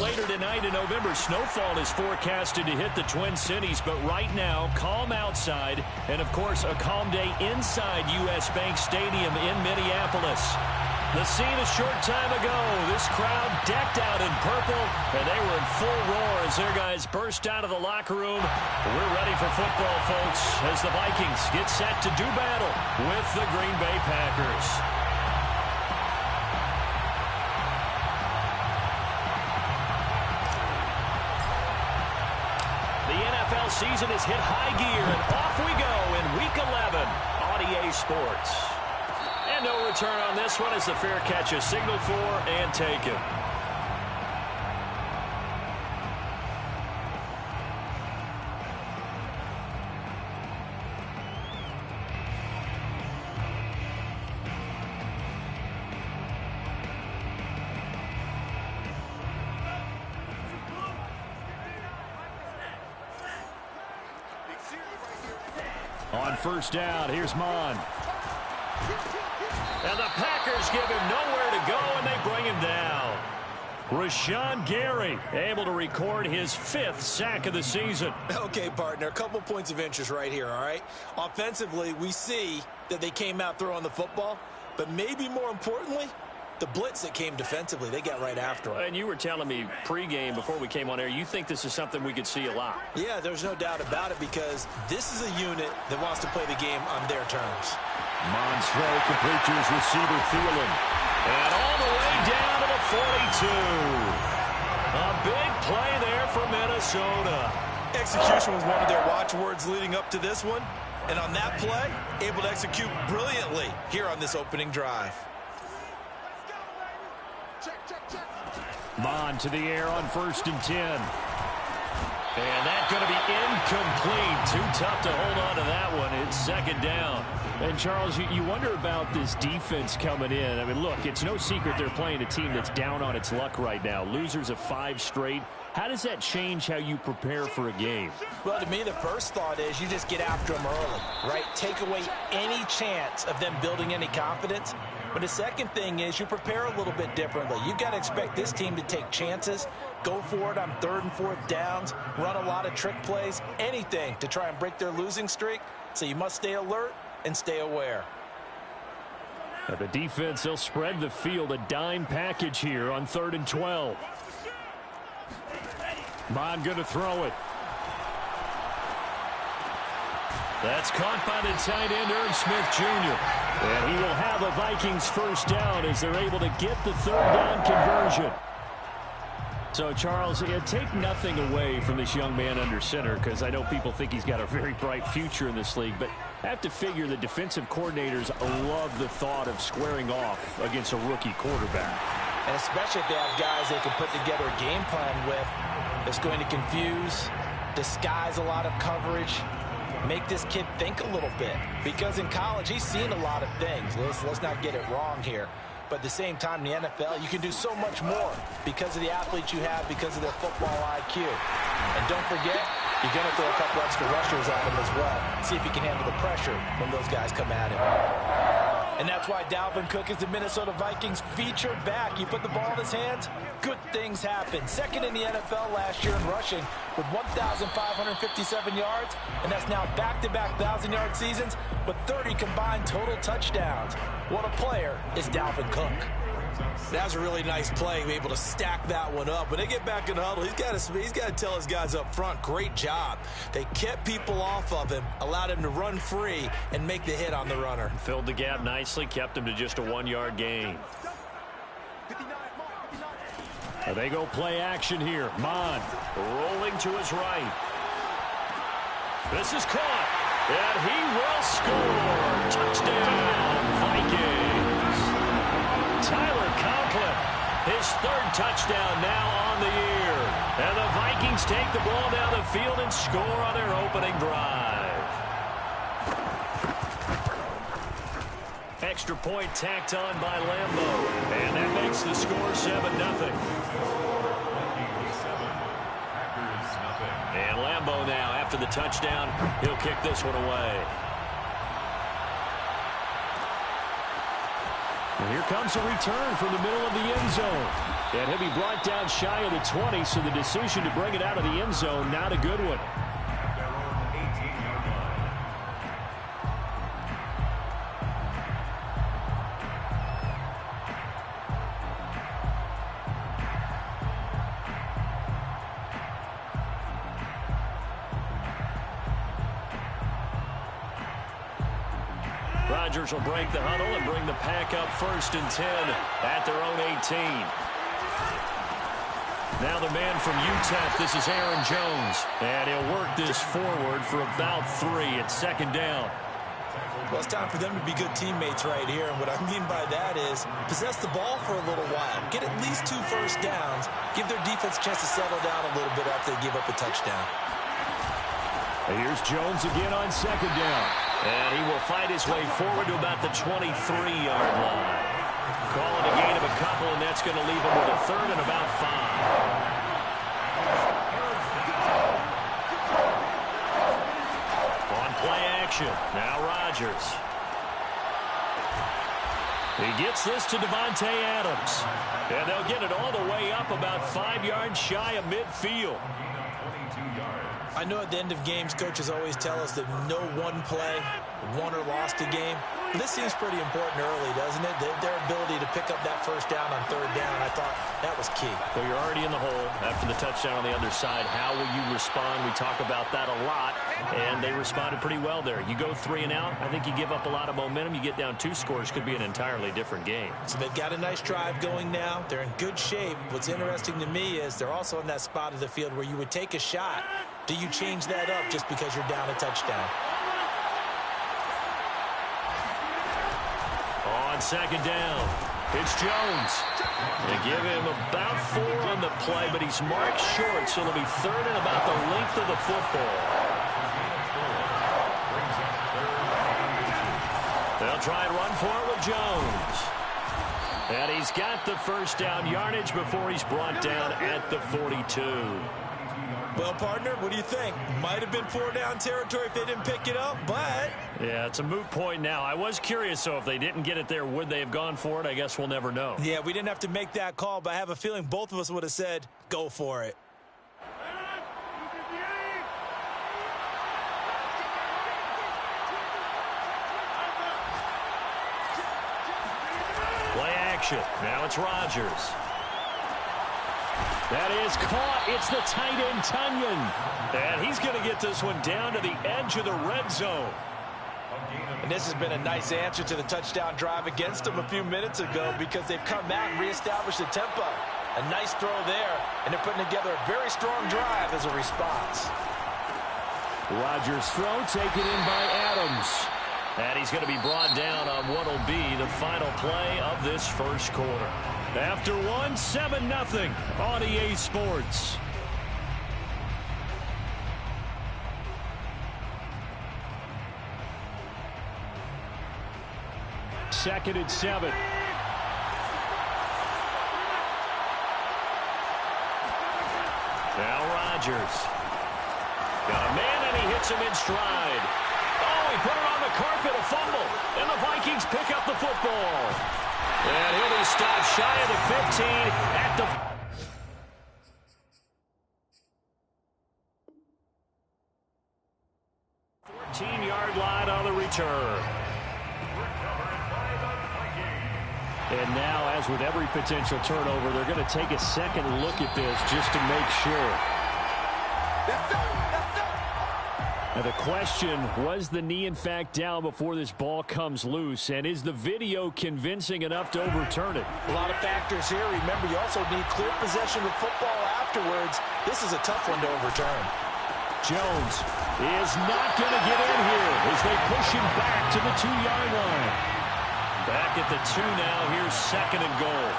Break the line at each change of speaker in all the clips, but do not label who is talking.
later tonight in November, snowfall is forecasted to hit the Twin Cities, but right now, calm outside, and of course, a calm day inside U.S. Bank Stadium in Minneapolis. The scene a short time ago, this crowd decked out in purple, and they were in full roar as their guys burst out of the locker room. We're ready for football, folks, as the Vikings get set to do battle with the Green Bay Packers. The NFL season has hit high gear, and off we go in Week 11 on EA Sports. And no return on this one as the fair catch is signaled for and taken. On first down, here's Mon. And the Packers give him nowhere to go, and they bring him down. Rashawn Gary able to record his 5th sack of the season.
Okay, partner, a couple points of interest right here, all right? Offensively, we see that they came out throwing the football, but maybe more importantly, the blitz that came defensively, they got right after him.
And you were telling me pregame before we came on air, you think this is something we could see a lot.
Yeah, there's no doubt about it because this is a unit that wants to play the game on their terms.
Mon's throw complete to his receiver, Thielen. And all the way down to the 42. A big play there for Minnesota.
Execution was one of their watchwords leading up to this one. And on that play, able to execute brilliantly here on this opening drive.
Mon to the air on 1st and 10. And that's going to be incomplete. Too tough to hold on to that one. It's 2nd down. And, Charles, you wonder about this defense coming in. I mean, look, it's no secret they're playing a team that's down on its luck right now. Losers of 5 straight. How does that change how you prepare for a game?
Well, to me, the first thought is you just get after them early, right? Take away any chance of them building any confidence. But the second thing is you prepare a little bit differently. You've got to expect this team to take chances, go for it on 3rd and 4th downs, run a lot of trick plays, anything to try and break their losing streak. So you must stay alert and stay aware.
Now the defense, they'll spread the field, a dime package here on 3rd and 12. Mon going to throw it. That's caught by the tight end, Irv Smith Jr. And he will have a Vikings 1st down as they're able to get the 3rd down conversion. So, Charles, take nothing away from this young man under center because I know people think he's got a very bright future in this league, but I have to figure the defensive coordinators love the thought of squaring off against a rookie quarterback.
And especially if they have guys they can put together a game plan with that's going to confuse, disguise a lot of coverage, make this kid think a little bit. Because in college, he's seen a lot of things. Let's not get it wrong here. But at the same time, in the NFL, you can do so much more because of the athletes you have, because of their football IQ. And don't forget, you're going to throw a couple extra rushers at him as well. See if he can handle the pressure when those guys come at him. And that's why Dalvin Cook is the Minnesota Vikings featured back. You put the ball in his hands, good things happen. 2nd in the NFL last year in rushing with 1,557 yards. And that's now back-to-back 1,000-yard seasons with 30 combined total touchdowns. What a player is Dalvin Cook. That was a really nice play, able to stack that one up. When they get back in the huddle, he's got to tell his guys up front, great job. They kept people off of him, allowed him to run free and make the hit on the runner.
Filled the gap nicely, kept him to just a 1-yard gain. They go play action here. Mon rolling to his right. This is caught, and he will score. Touchdown, Vikings. Tyler Conklin, his 3rd touchdown now on the year. And the Vikings take the ball down the field and score on their opening drive. Extra point tacked on by Lambeau. And that makes the score 7-0. And Lambeau now, after the touchdown, he'll kick this one away. And here comes a return from the middle of the end zone. And he'll be brought down shy of the 20, so the decision to bring it out of the end zone, not a good one. Rodgers will break the huddle and bring the pack up 1st and 10 at their own 18. Now the man from UTEP, this is Aaron Jones. And he'll work this forward for about 3 at 2nd down.
Well, it's time for them to be good teammates right here. And what I mean by that is possess the ball for a little while. Get at least 2 first downs. Give their defense a chance to settle down a little bit after they give up a touchdown.
And here's Jones again on 2nd down. And he will fight his way forward to about the 23-yard line. Calling a gain of a couple, and that's going to leave him with a 3rd and about 5. On play action, now Rodgers. He gets this to Davante Adams. And they'll get it all the way up about 5 yards shy of midfield.
I know at the end of games, coaches always tell us that no one play won or lost a game. But this seems pretty important early, doesn't it? Their ability to pick up that first down on 3rd down, I thought that was key.
Well, you're already in the hole after the touchdown on the other side. How will you respond? We talk about that a lot, and they responded pretty well there. You go 3 and out, I think you give up a lot of momentum. You get down 2 scores, could be an entirely different game.
So they've got a nice drive going now. They're in good shape. What's interesting to me is they're also in that spot of the field where you would take a shot. Do you change that up just because you're down a touchdown?
On 2nd down, it's Jones. They give him about 4 on the play, but he's marked short, so it'll be 3rd and about the length of the football. They'll try and run for it with Jones. And he's got the first down yardage before he's brought down at the 42.
Well, partner, what do you think? Might have been 4 down territory if they didn't pick it up, but...
Yeah, it's a moot point now. I was curious, so if they didn't get it there, would they have gone for it? I guess we'll never know.
Yeah, we didn't have to make that call, but I have a feeling both of us would have said, go for it.
Play action. Now it's Rodgers. That is caught. It's the tight end, Tunyon. And he's going to get this one down to the edge of the red zone.
And this has been a nice answer to the touchdown drive against them a few minutes ago because they've come out and reestablished the tempo. A nice throw there, and they're putting together a very strong drive as a response.
Rodgers' throw taken in by Adams. And he's going to be brought down on what will be the final play of this first quarter. After 1, 7-0 on EA Sports. Second and 7. Now Rodgers. Got a man, and he hits him in stride. Oh, he put it on the carpet, a fumble. And the Vikings pick up the football. And he'll be stopped shy of the 15 at the 14-yard line on the return. And now, as with every potential turnover, they're going to take a second look at this just to make sure. Now the question, was the knee in fact down before this ball comes loose? And is the video convincing enough to overturn it?
A lot of factors here. Remember, you also need clear possession of football afterwards. This is a tough one to overturn.
Jones is not going to get in here as they push him back to the 2-yard line. Back at the 2 now. Here's 2nd and goal.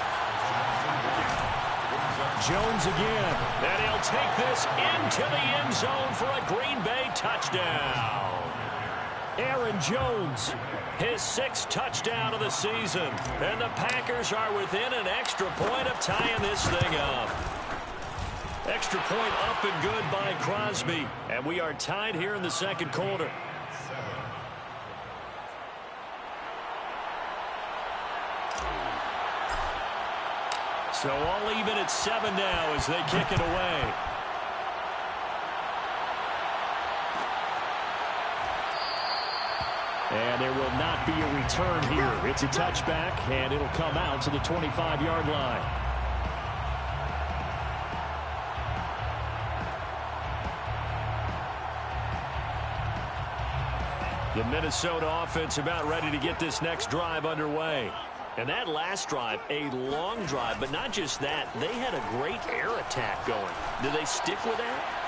Jones again, and he'll take this into the end zone for a Green Bay touchdown. Aaron Jones, his 6th touchdown of the season, and the Packers are within an extra point of tying this thing up. Extra point up and good by Crosby, and we are tied here in the second quarter. So all even at 7 now as they kick it away. And there will not be a return here. It's a touchback, and it'll come out to the 25-yard line. The Minnesota offense about ready to get this next drive underway. And that last drive, a long drive, but not just that. They had a great air attack going. Do they stick with that?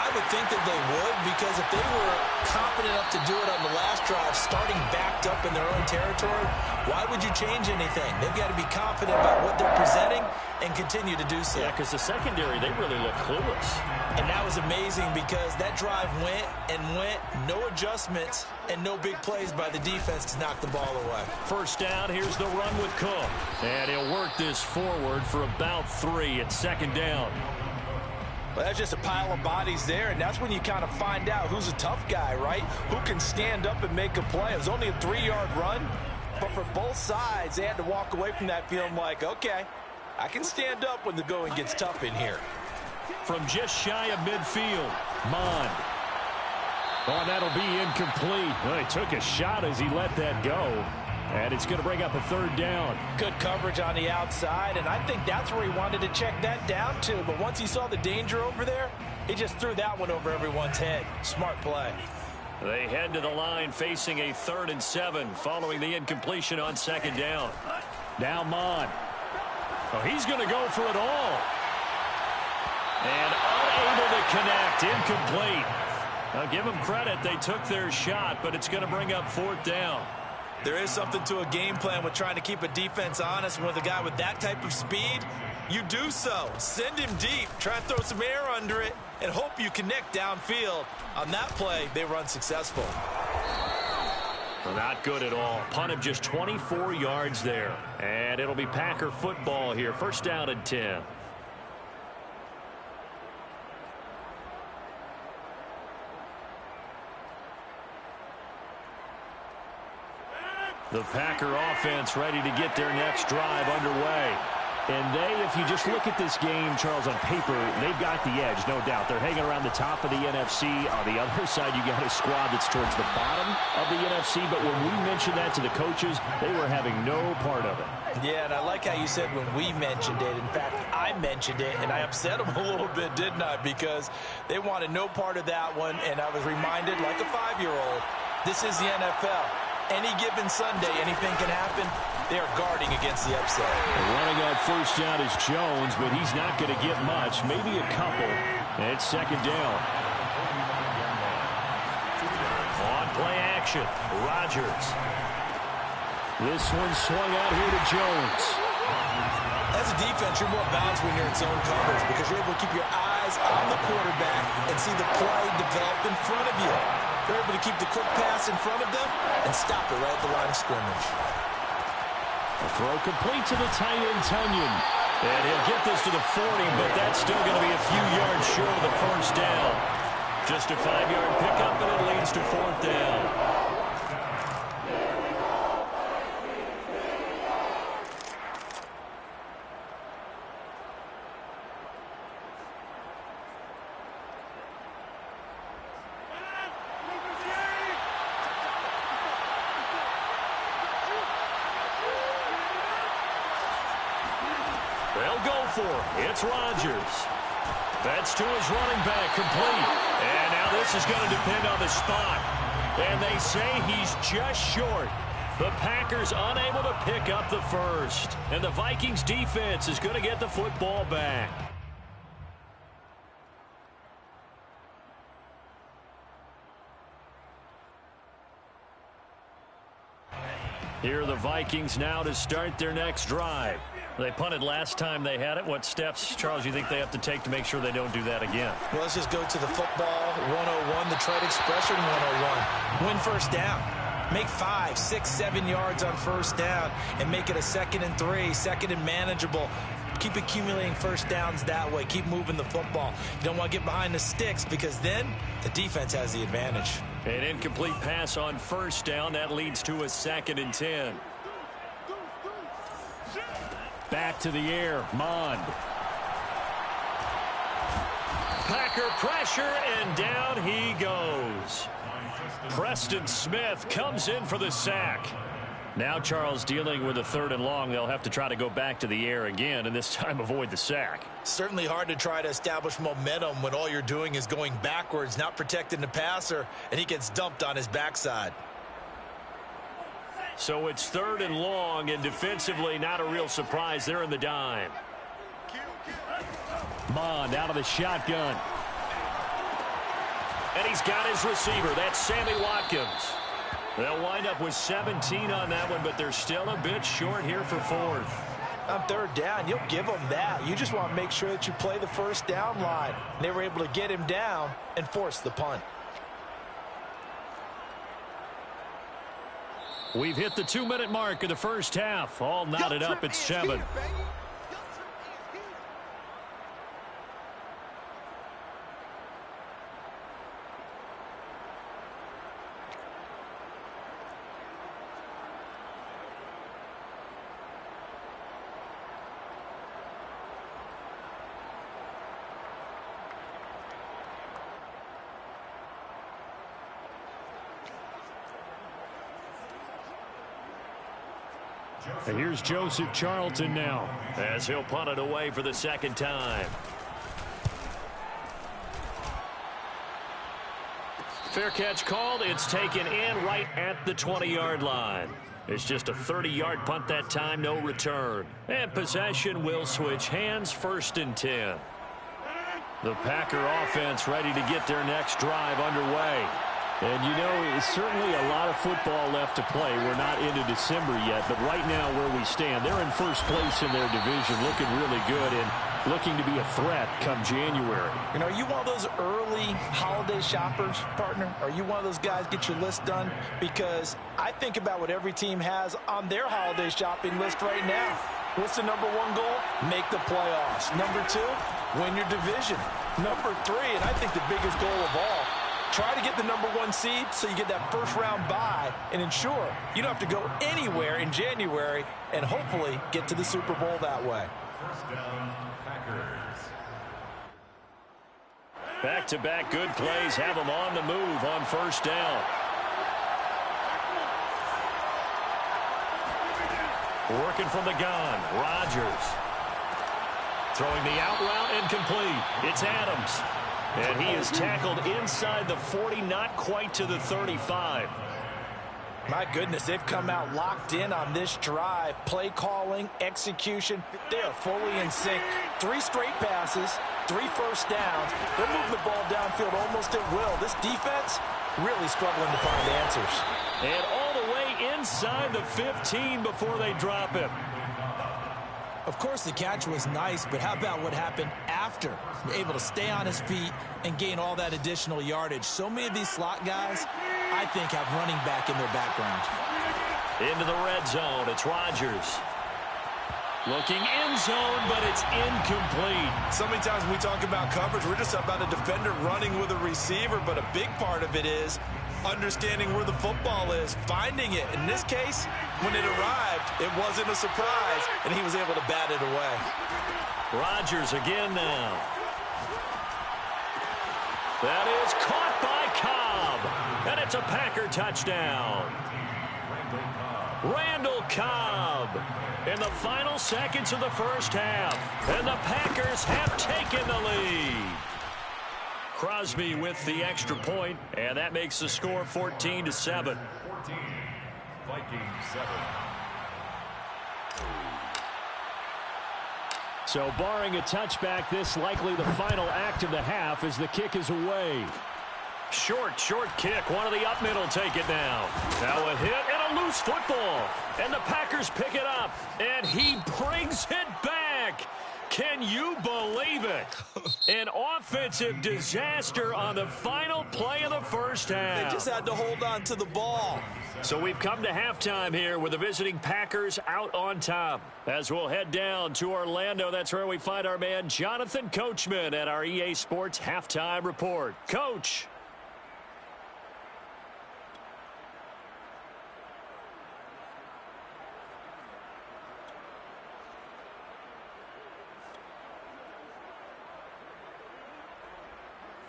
I would think that they would, because if they were confident enough to do it on the last drive, starting backed up in their own territory, why would you change anything? They've got to be confident about what they're presenting and continue to do so.
Yeah, because the secondary, they really look clueless.
And that was amazing because that drive went and went, no adjustments, and no big plays by the defense to knock the ball away.
First down, here's the run with Cook. And he'll work this forward for about 3 at second down.
Well, that's just a pile of bodies there, and that's when you kind of find out who's a tough guy, right? Who can stand up and make a play. It was only a 3-yard run, but for both sides, they had to walk away from that feeling like, okay, I can stand up when the going gets tough in here.
From just shy of midfield, Mond. Oh, that'll be incomplete. Well, he took a shot as he let that go. And it's going to bring up a 3rd down.
Good coverage on the outside, and I think that's where he wanted to check that down to. But once he saw the danger over there, he just threw that one over everyone's head. Smart play.
They head to the line facing a 3rd and 7 following the incompletion on 2nd down. Now Mond. Oh, he's going to go for it all. And unable to connect. Incomplete. I'll give them credit. They took their shot, but it's going to bring up 4th down.
There is something to a game plan with trying to keep a defense honest. With a guy with that type of speed, you do so. Send him deep. Try and throw some air under it and hope you connect downfield. On that play, they were unsuccessful.
Well, not good at all. Punt of just 24 yards there. And it'll be Packer football here. First down and 10. The Packer offense ready to get their next drive underway. And they, if you just look at this game, Charles, on paper, they've got the edge, no doubt. They're hanging around the top of the NFC. On the other side, you got a squad that's towards the bottom of the NFC. But when we mentioned that to the coaches, they were having no part of it.
Yeah, and I like how you said when we mentioned it. In fact, I mentioned it, and I upset them a little bit, didn't I? Because they wanted no part of that one, and I was reminded, like a 5-year-old, this is the NFL. Any given Sunday, anything can happen. They are guarding against the upset.
Running on first down is Jones, but he's not going to get much. Maybe a couple. And it's 2nd down. On play action, Rodgers. This one swung out here to Jones.
As a defense, you're more balanced when you're in zone coverage because you're able to keep your eyes on the quarterback and see the play develop in front of you. They're able to keep the quick pass in front of them and stop it right at the line of scrimmage.
A throw complete to the tight end, Tunyon. And he'll get this to the 40, but that's still going to be a few yards short of the first down. Just a 5-yard pickup, and it leads to 4th down. They'll go for it. It's Rodgers. That's to his running back, complete. And now this is going to depend on the spot. And they say he's just short. The Packers unable to pick up the first. And the Vikings defense is going to get the football back. Here are the Vikings now to start their next drive. They punted last time they had it. What steps, Charles, you think they have to take to make sure they don't do that again?
Well, let's just go to the football 101, the trade expression 101. Win first down. Make 5, 6, 7 yards on first down and make it a 2nd and 3, 2nd and manageable. Keep accumulating first downs that way. Keep moving the football. You don't want to get behind the sticks because then the defense has the advantage.
An incomplete pass on first down. That leads to a 2nd and 10. back to the air. Mond. Packer pressure, and down he goes. Preston Smith comes in for the sack. Now Charles dealing with a 3rd and long. They'll have to try to go back to the air again, and this time avoid the sack.
Certainly hard to try to establish momentum when all you're doing is going backwards, not protecting the passer, and he gets dumped on his backside.
So it's 3rd and long, and defensively not a real surprise. They're in the dime. Mond out of the shotgun. And he's got his receiver. That's Sammy Watkins. They'll wind up with 17 on that one, but they're still a bit short here for 4th.
On 3rd down, you'll give them that. You just want to make sure that you play the 1st down line. They were able to get him down and force the punt.
We've hit the 2-minute mark of the first half. All knotted up at 7. And here's Joseph Charlton now, as he'll punt it away for the 2nd time. Fair catch called. It's taken in right at the 20-yard line. It's just a 30-yard punt that time, no return. And possession will switch hands, 1st and 10. The Packer offense ready to get their next drive underway. And, you know, it's certainly a lot of football left to play. We're not into December yet, but right now where we stand, they're in 1st place in their division, looking really good and looking to be a threat come January.
You know, are you one of those early holiday shoppers, partner? Are you one of those guys get your list done? Because I think about what every team has on their holiday shopping list right now. What's the number 1 goal? Make the playoffs. Number 2, win your division. Number 3, and I think the biggest goal of all, try to get the number 1 seed so you get that 1st round bye and ensure you don't have to go anywhere in January and hopefully get to the Super Bowl that way.
1st down, Packers.
Back-to-back good plays have them on the move on 1st down. Working from the gun, Rodgers. Throwing the out route incomplete. It's Adams. And he is tackled inside the 40, not quite to the 35.
My goodness, they've come out locked in on this drive. Play calling, execution, they are fully in sync. 3 straight passes, 3 1st downs. They're moving the ball downfield almost at will. This defense really struggling to find answers.
And all the way inside the 15 before they drop him.
Of course, the catch was nice, but how about what happened after? Able to stay on his feet and gain all that additional yardage. So many of these slot guys, I think, have running back in their background.
Into the red zone, it's Rodgers. Looking end zone, but it's incomplete.
So many times when we talk about coverage, we're just about a defender running with a receiver, but a big part of it is understanding where the football is, finding it. In this case, when it arrived, it wasn't a surprise, and he was able to bat it away.
Rodgers again now. That is caught by Cobb, and it's a Packer touchdown. Randall Cobb in the final seconds of the 1st half, and the Packers have taken the lead. Crosby with the extra point, and that makes the score 14-7.
14, Vikings 7.
So barring a touchback, this likely the final act of the half as the kick is away. Short kick. One of the up middle take it now. Now a hit and a loose football. And the Packers pick it up. And he brings it back. Can you believe it? An offensive disaster on the final play of the 1st half.
They just had to hold on to the ball.
So we've come to halftime here with the visiting Packers out on top. As we'll head down to Orlando, that's where we find our man Jonathan Coachman at our EA Sports Halftime Report. Coach.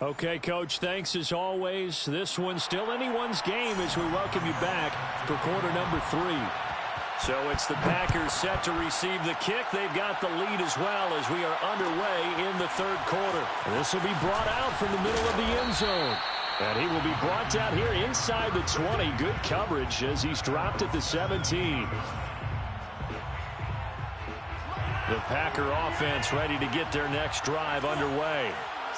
Okay, Coach, thanks as always. This one's still anyone's game as we welcome you back for quarter number 3. So it's the Packers set to receive the kick. They've got the lead as well as we are underway in the third quarter. This will be brought out from the middle of the end zone. And he will be brought down here inside the 20. Good coverage as he's dropped at the 17. The Packer offense ready to get their next drive underway.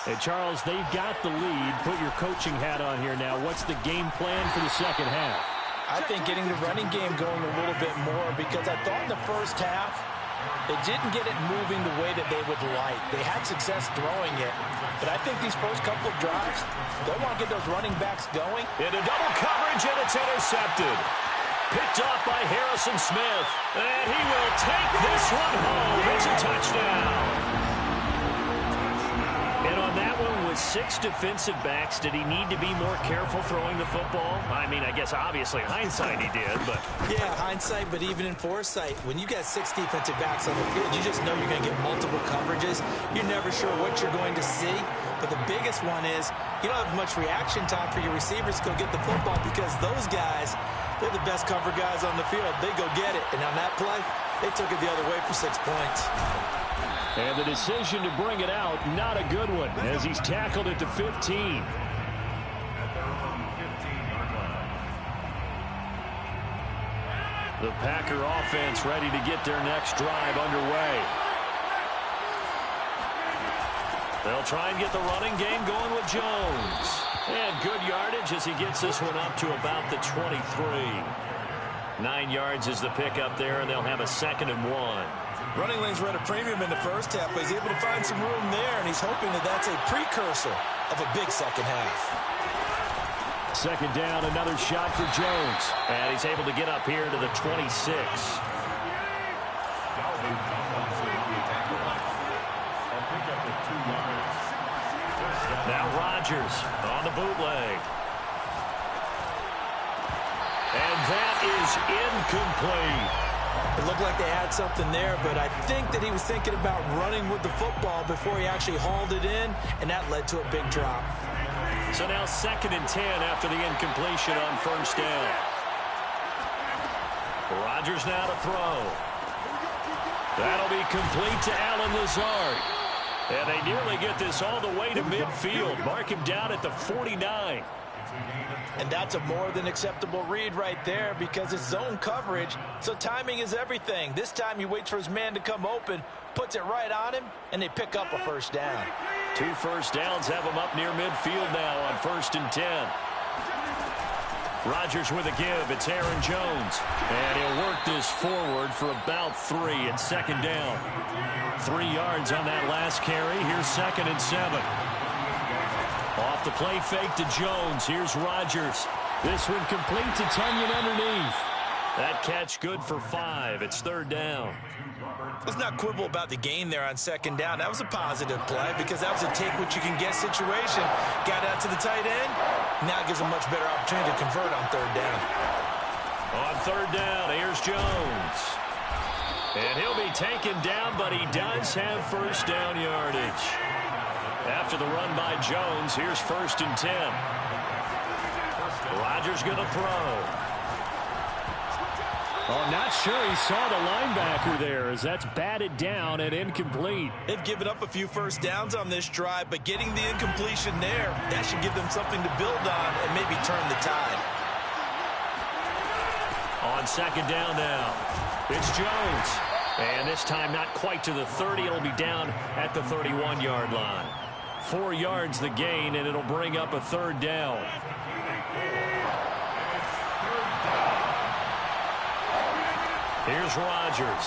Hey, Charles, they've got the lead. Put your coaching hat on here now. What's the game plan for the second half?
I think getting the running game going a little bit more because I thought in the first half they didn't get it moving the way that they would like. They had success throwing it, but I think these first couple of drives, they want to get those running backs going.
Into double coverage, and it's intercepted. Picked off by Harrison Smith, and he will take this one home. It's a touchdown. And on that one with 6 defensive backs, did he need to be more careful throwing the football? I mean, I guess obviously hindsight he did, but...
Yeah, hindsight, but even in foresight, when you got 6 defensive backs on the field, you just know you're going to get multiple coverages. You're never sure what you're going to see. But the biggest one is you don't have much reaction time for your receivers to go get the football because those guys, they're the best cover guys on the field. They go get it. And on that play, they took it the other way for 6 points.
And the decision to bring it out, not a good one, as he's tackled at the 15. The Packer offense ready to get their next drive underway. They'll try and get the running game going with Jones. And good yardage as he gets this one up to about the 23. 9 yards is the pickup there, and they'll have a 2nd and 1.
Running lanes were at a premium in the first half, but he's able to find some room there, and he's hoping that that's a precursor of a big second half.
2nd down, another shot for Jones. And he's able to get up here to the 26. Now Rodgers on the bootleg. And that is incomplete.
It looked like they had something there, but I think that he was thinking about running with the football before he actually hauled it in, and that led to a big drop.
So now 2nd and 10 after the incompletion on 1st down. Rodgers now to throw. That'll be complete to Allen Lazard. And they nearly get this all the way to midfield. Mark him down at the 49.
And that's a more than acceptable read right there because it's zone coverage, so timing is everything. This time he waits for his man to come open, puts it right on him, and they pick up a 1st down.
2 first downs have him up near midfield now on 1st and 10. Rodgers with a give. It's Aaron Jones. And he'll work this forward for about 3 and 2nd down. 3 yards on that last carry. Here's 2nd and 7. Off the play fake to Jones. Here's Rodgers. This one complete to Tunyon underneath. That catch good for 5. It's 3rd down.
Let's not quibble about the gain there on 2nd down. That was a positive play because that was a take-what-you-can-get situation. Got out to the tight end. Now it gives a much better opportunity to convert on 3rd down.
On 3rd down, here's Jones. And he'll be taken down, but he does have 1st down yardage. After the run by Jones, here's 1st and 10. Rodgers going to throw. Oh, not sure he saw the linebacker there as that's batted down and incomplete.
They've given up a few 1st downs on this drive, but getting the incompletion there, that should give them something to build on and maybe turn the tide.
On 2nd down now, it's Jones. And this time not quite to the 30. It'll be down at the 31-yard line. 4 yards the gain, and it'll bring up a 3rd down. Here's Rodgers.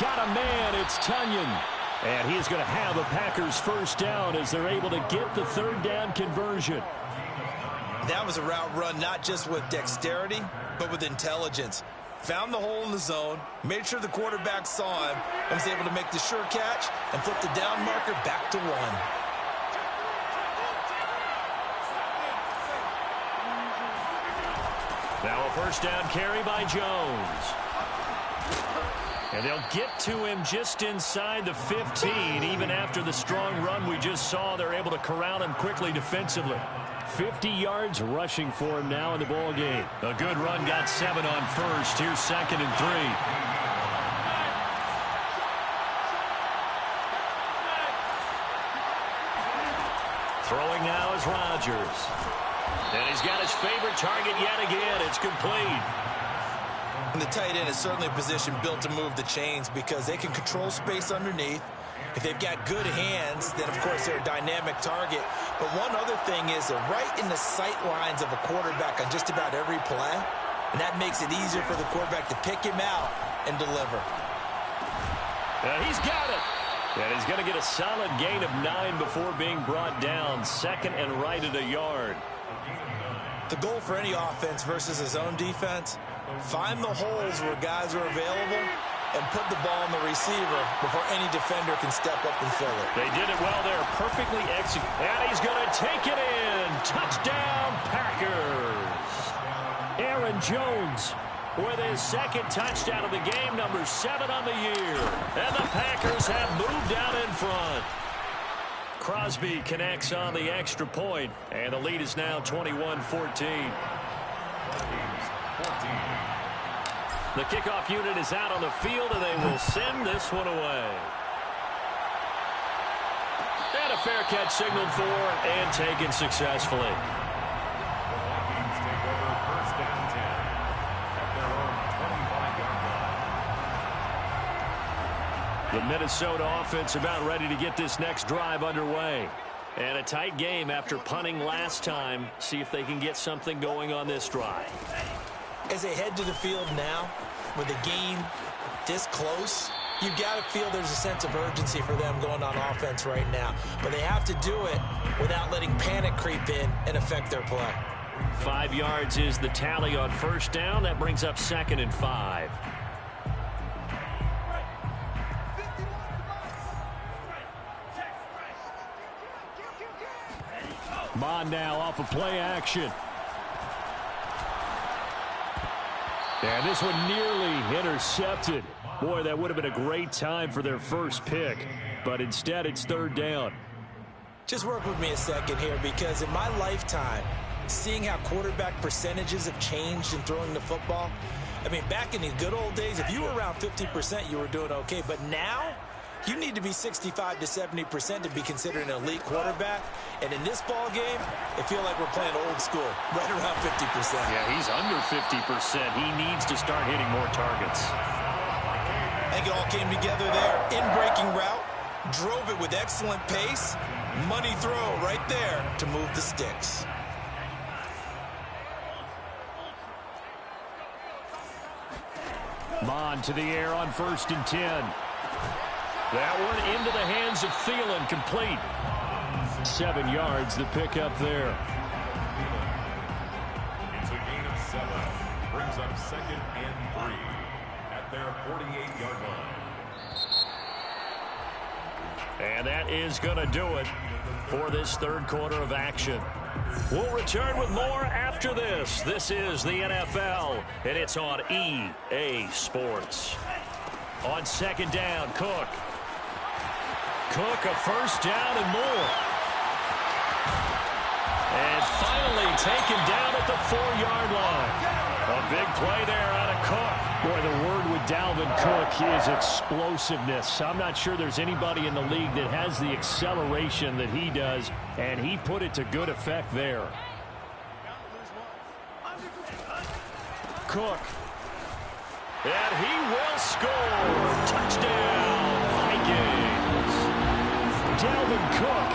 Got a man. It's Tunyon. And he's going to have a Packers 1st down as they're able to get the 3rd down conversion.
That was a route run not just with dexterity, but with intelligence. Found the hole in the zone, made sure the quarterback saw him, and was able to make the sure catch and flip the down marker back to 1.
Now a 1st down carry by Jones. And they'll get to him just inside the 15. Even after the strong run we just saw, they're able to corral him quickly defensively. 50 yards rushing for him now in the ball game. A good run, got 7 on first. Here's 2nd and 3. Throwing now is Rodgers. And he's got his favorite target yet again. It's complete.
And the tight end is certainly a position built to move the chains because they can control space underneath. If they've got good hands, then, of course, they're a dynamic target. But one other thing is they're right in the sight lines of a quarterback on just about every play. And that makes it easier for the quarterback to pick him out and deliver.
He's got it. And he's going to get a solid gain of 9 before being brought down. 2nd and right at a yard.
The goal for any offense versus his own defense, find the holes where guys are available and put the ball on the receiver before any defender can step up and fill it.
They did it well there, perfectly executed. And he's going to take it in. Touchdown, Packers. Aaron Jones with his 2nd touchdown of the game, number 7 on the year. And the Packers have moved out in front. Crosby connects on the extra point, and the lead is now 21-14. The kickoff unit is out on the field, and they will send this one away. And a fair catch signaled for and taken successfully.
Vikings take over 1st and 10 at their own 25-yard line.
The Minnesota offense about ready to get this next drive underway. And a tight game after punting last time. See if they can get something going on this drive.
As they head to the field now, with the game this close, you've got to feel there's a sense of urgency for them going on offense right now. But they have to do it without letting panic creep in and affect their play.
5 yards is the tally on 1st down. That brings up 2nd and 5. Bond now off of play action. And this one nearly intercepted. Boy, that would have been a great time for their first pick. But instead, it's 3rd down.
Just work with me a second here, because in my lifetime, seeing how quarterback percentages have changed in throwing the football, I mean, back in the good old days, if you were around 50%, you were doing okay. But now, you need to be 65 to 70% to be considered an elite quarterback. And in this ball game, it feels like we're playing old school, right around 50%.
Yeah, he's under 50%. He needs to start hitting more targets.
I think it all came together there. In-breaking route, drove it with excellent pace. Money throw right there to move the sticks.
Bond to the air on 1st and 10. That one into the hands of Thielen, complete. 7 yards, the pickup there.
It's a gain of 7. Brings up 2nd and 3 at their 48-yard line.
And that is going to do it for this 3rd quarter of action. We'll return with more after this. This is the NFL, and it's on EA Sports. On 2nd down, Cook. Cook, a 1st down and more. And finally taken down at the 4-yard line. A big play there out of Cook. Boy, the word with Dalvin Cook is explosiveness. I'm not sure there's anybody in the league that has the acceleration that he does, and he put it to good effect there. Cook. And he will score. Touchdown, Vikings. Dalvin Cook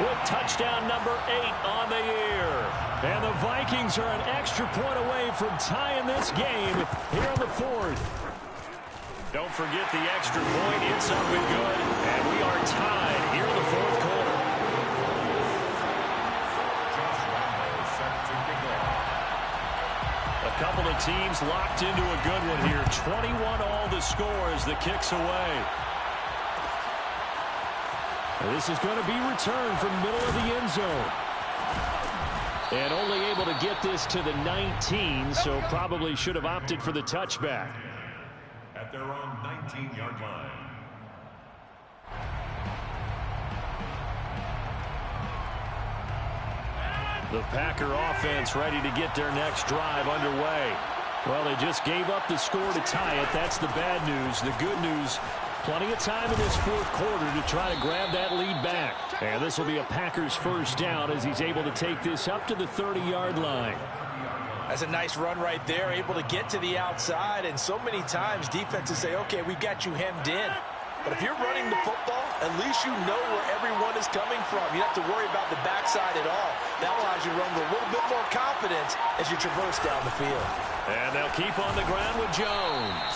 with touchdown number 8 on the year. And the Vikings are an extra point away from tying this game here in the 4th. Don't forget the extra point. It's up and good. And we are tied here in the 4th quarter. A couple of teams locked into a good one here. 21 all the score as the kick's away. This is going to be returned from the middle of the end zone. And only able to get this to the 19, so probably should have opted for the touchback.
at their own 19-yard line.
The Packer offense ready to get their next drive underway. Well, they just gave up the score to tie it. That's the bad news. The good news, plenty of time in this fourth quarter to try to grab that lead back. And this will be a Packers first down as he's able to take this up to the 30-yard line.
That's a nice run right there, able to get to the outside. And so many times defenses say, okay, we've got you hemmed in. But if you're running the football, at least you know where everyone is coming from. You don't have to worry about the backside at all. That allows you to run with a little bit more confidence as you traverse down the field.
And they'll keep on the ground with Jones.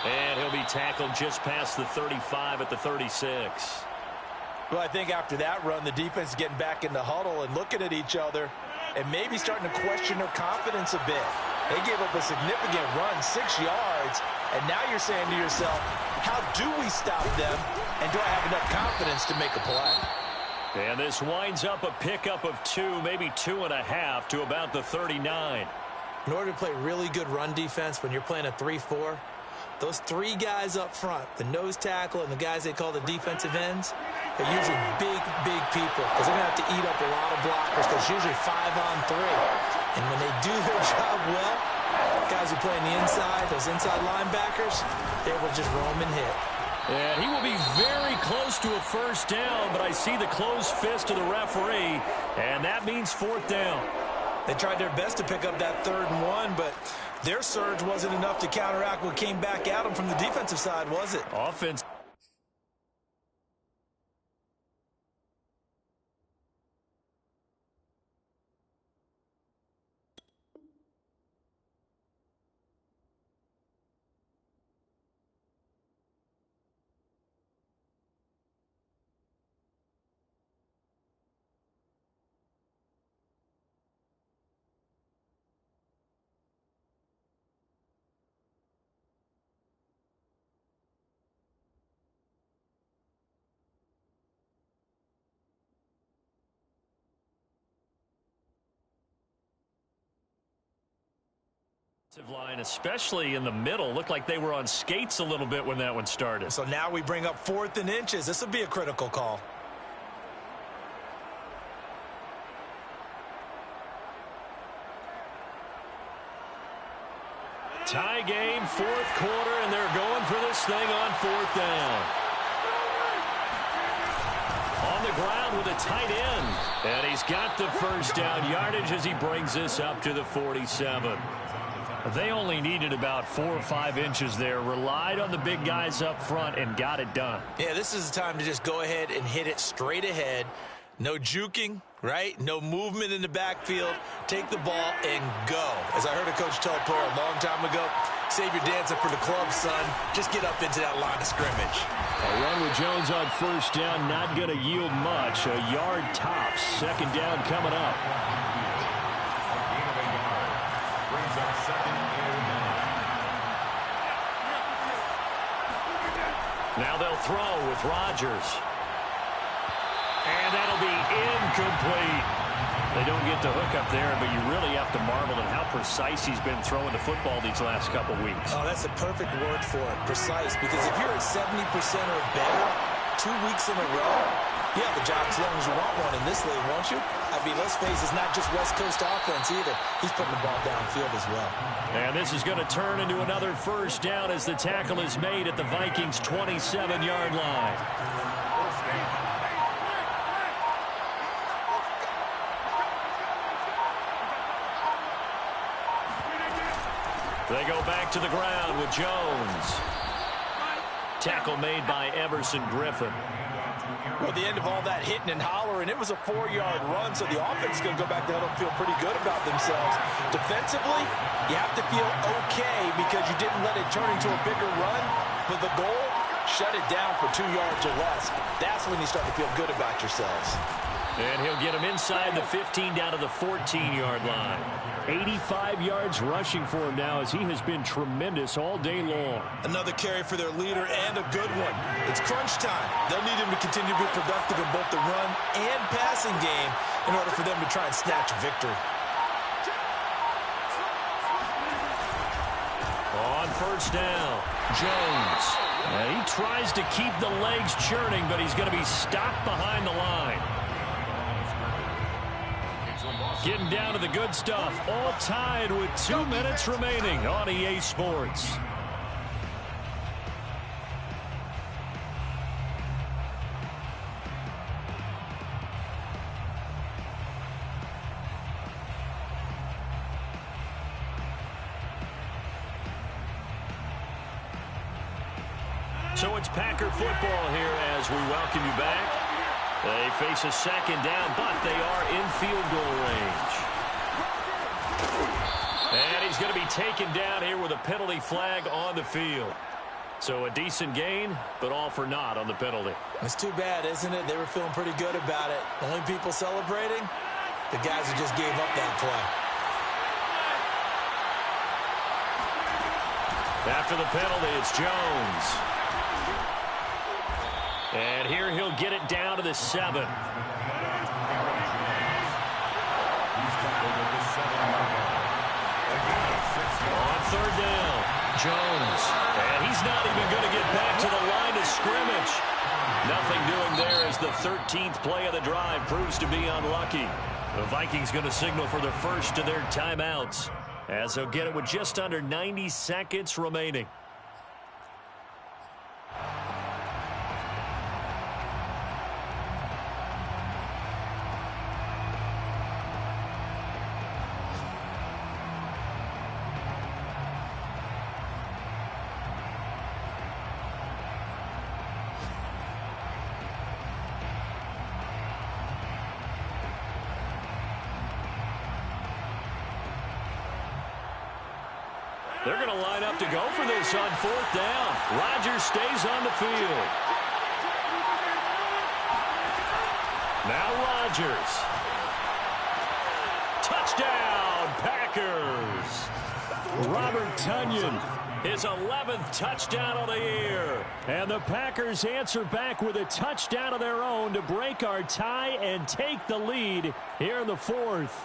And he'll be tackled just past the 35 at the 36.
Well, I think after that run, the defense is getting back in the huddle and looking at each other and maybe starting to question their confidence a bit. They gave up a significant run, 6 yards, and now you're saying to yourself, how do we stop them, and do I have enough confidence to make a play?
And this winds up a pickup of 2, maybe 2.5 to about the 39.
In order to play really good run defense when you're playing a 3-4, those 3 guys up front, the nose tackle and the guys they call the defensive ends, they're usually big people because they're going to have to eat up a lot of blockers because usually 5-on-3. And when they do their job well, guys who play on the inside, those inside linebackers, they're able to just roam and hit.
And he will be very close to a first down, but I see the closed fist of the referee, and that means fourth down.
They tried their best to pick up that 3rd and 1, but their surge wasn't enough to counteract what came back at them from the defensive side, was it?
Offense. Line, especially in the middle, looked like they were on skates a little bit when that one started.
So now we bring up 4th and inches. This will be a critical call.
Tie game, 4th quarter, and they're going for this thing on 4th down. On the ground with a tight end. And he's got the first down yardage as he brings this up to the 47. They only needed about 4 or 5 inches there, relied on the big guys up front, and got it done.
Yeah, this is the time to just go ahead and hit it straight ahead. No juking, right? No movement in the backfield. Take the ball and go. As I heard a coach tell a player a long time ago, save your dancing for the club, son. Just get up into that line of scrimmage.
A run with Jones on first down, not going to yield much. A yard tops. Second down coming up. Now they'll throw with Rodgers. And that'll be incomplete. They don't get the hook up there, but you really have to marvel at how precise he's been throwing the football these last couple weeks.
Oh, that's a perfect word for it, precise, because if you're at 70% or better 2 weeks in a row, you have a job as long as you want one in this league, won't you? I mean, let's face it, it's not just West Coast offense either. He's putting the ball downfield as well.
And this is going to turn into another first down as the tackle is made at the Vikings' 27-yard line. They go back to the ground with Jones. Tackle made by Everson Griffin.
Well, at the end of all that hitting and hollering, it was a 4-yard run, so the offense is going to go back there and feel pretty good about themselves. Defensively, you have to feel okay because you didn't let it turn into a bigger run, but the goal, shut it down for 2 yards or less. That's when you start to feel good about yourselves.
And he'll get him inside the 15 down to the 14-yard line. 85 yards rushing for him now as he has been tremendous all day long.
Another carry for their leader and a good one. It's crunch time. They'll need him to continue to be productive in both the run and passing game in order for them to try and snatch a victory.
On first down, Jones. And he tries to keep the legs churning, but he's going to be stopped behind the line. Getting down to the good stuff. All tied with 2 minutes remaining on EA Sports. So it's Packer football here as we welcome you back. They face a second down, but they are in field goal range. And he's going to be taken down here with a penalty flag on the field. So a decent gain, but all for naught on the penalty.
It's too bad, isn't it? They were feeling pretty good about it. The only people celebrating, the guys who just gave up that play.
After the penalty, it's Jones. And here he'll get it down to the 7. On third down, Jones. And he's not even going to get back to the line of scrimmage. Nothing doing there as the 13th play of the drive proves to be unlucky. The Vikings going to signal for the first of their timeouts, as they'll get it with just under 90 seconds remaining. They're going to line up to go for this on fourth down. Rodgers stays on the field. Now Rodgers. Touchdown, Packers. Robert Tonyan, his 11th touchdown of the year. And the Packers answer back with a touchdown of their own to break our tie and take the lead here in the fourth.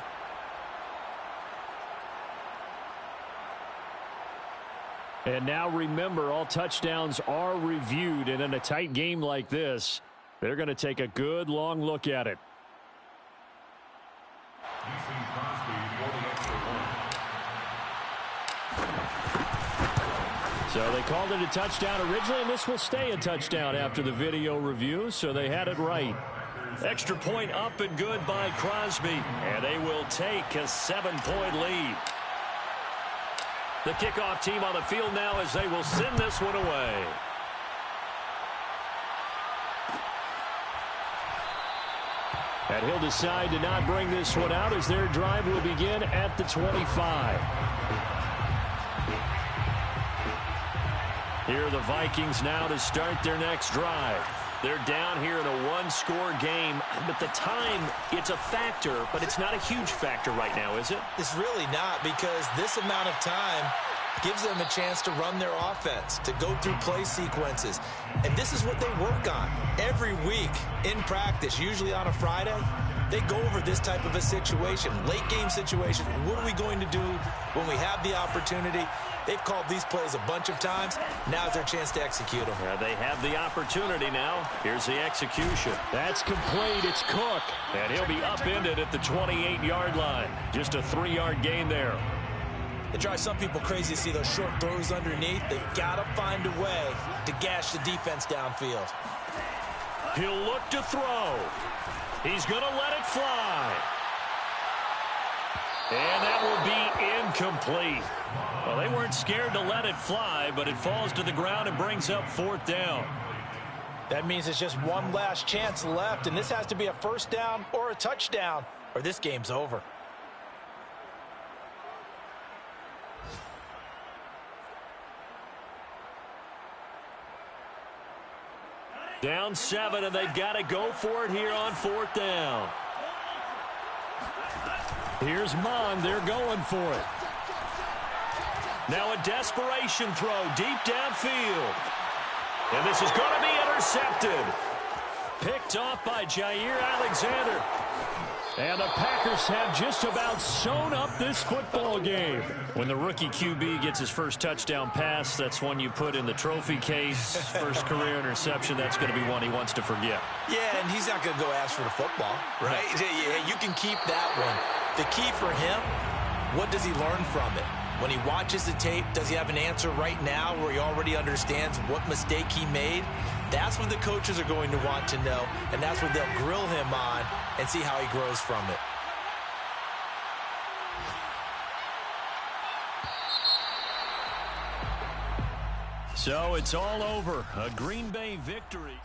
And now remember, all touchdowns are reviewed, and in a tight game like this, they're going to take a good long look at it. So they called it a touchdown originally, and this will stay a touchdown after the video review, so they had it right. Extra point up and good by Crosby, and they will take a 7-point lead. The kickoff team on the field now as they will send this one away. And he'll decide to not bring this one out as their drive will begin at the 25. Here are the Vikings now to start their next drive. They're down here in a one-score game, but the time, it's a factor, but it's not a huge factor right now, is it?
It's really not, because this amount of time gives them a chance to run their offense, to go through play sequences. And this is what they work on every week in practice, usually on a Friday. They go over this type of a situation, late game situation. What are we going to do when we have the opportunity? They've called these plays a bunch of times. Now's their chance to execute them.
Yeah, they have the opportunity now. Here's the execution. That's complete. It's Cook. And he'll be upended at the 28-yard line. Just a 3-yard gain there.
It drives some people crazy to see those short throws underneath. They've got to find a way to gash the defense downfield.
He'll look to throw. He's going to let it fly. And that will be incomplete. Well, they weren't scared to let it fly, but it falls to the ground and brings up fourth down.
That means it's just one last chance left, and this has to be a first down or a touchdown, or this game's over.
Down 7, and they've got to go for it here on fourth down. Here's Mon. They're going for it. Now a desperation throw deep downfield. And this is going to be intercepted. Picked off by Jair Alexander. And the Packers have just about sewn up this football game. When the rookie QB gets his first touchdown pass, that's one you put in the trophy case. First career interception, that's going to be one he wants to forget.
Yeah, and he's not going to go ask for the football, right? Yeah, you can keep that one. The key for him, what does he learn from it? When he watches the tape, does he have an answer right now where he already understands what mistake he made? That's what the coaches are going to want to know, and that's what they'll grill him on and see how he grows from it.
So it's all over. A Green Bay victory.